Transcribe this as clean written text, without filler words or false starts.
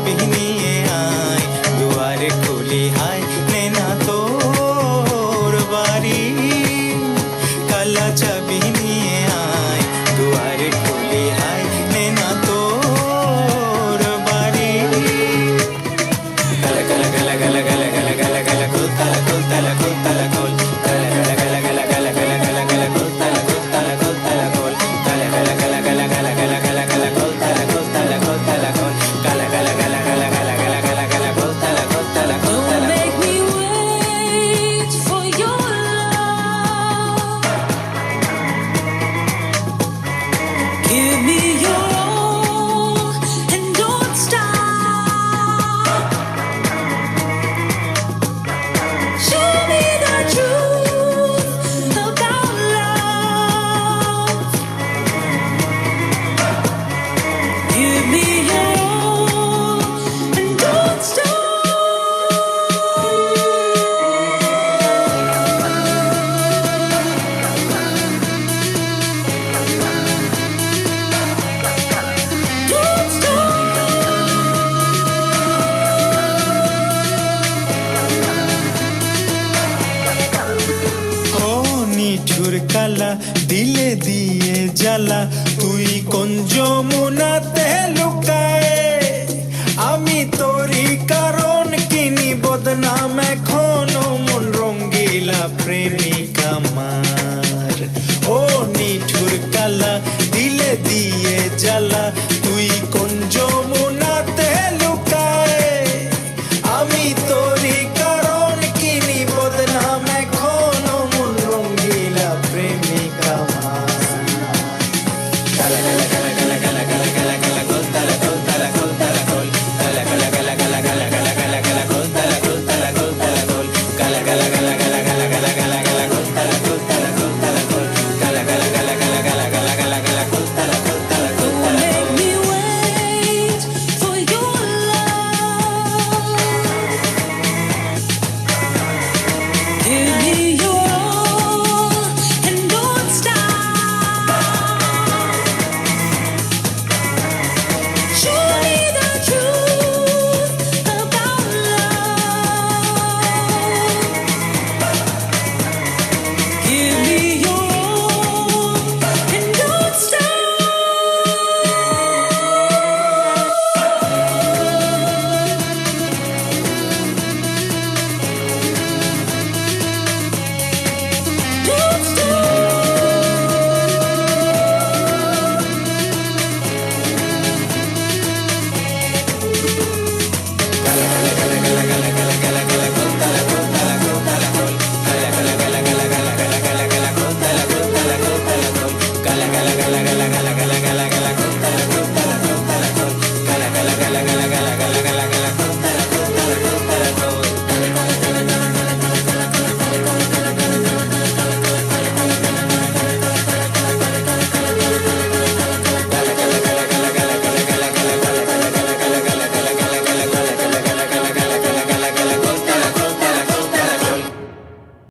চাবি নিয়ে আয়, দুয়ারে খুলি হায় নে না তোর বাড়ি। কালা চাবি নিয়ে আয়, দুয়ারে খুলি হায় নে না তোর বাড়ি। কালা কালা কালা কালা কালা কালা কালা কালা কুল তালা কুল তালা কুল তালা কুল। কালা কালা কালা কালা কালা কালা কালা কালা কুল তালা কুল তালা কুল তালা কুল। কালা কালা কালা কালা কালা কালা কালা কালা কুল তালা কুল তালা কুল তালা কুল। কালা কালা কালা কালা কালা কালা কালা কালা কুল তালা কুল তালা কুল Don't তালা make cool. me wait for your love. Give me your all and don't stop. Show me the truth about love. Give me your all and don't stop. Don't ও নিঠুর কালা দিলে দিয়ে জ্বালা, তুই কোন যমুনাতে লুকায়। আমি তোরই কারণ কিনি বদনাম এখনো, মন রঙ্গিলা প্রেমিকা মা।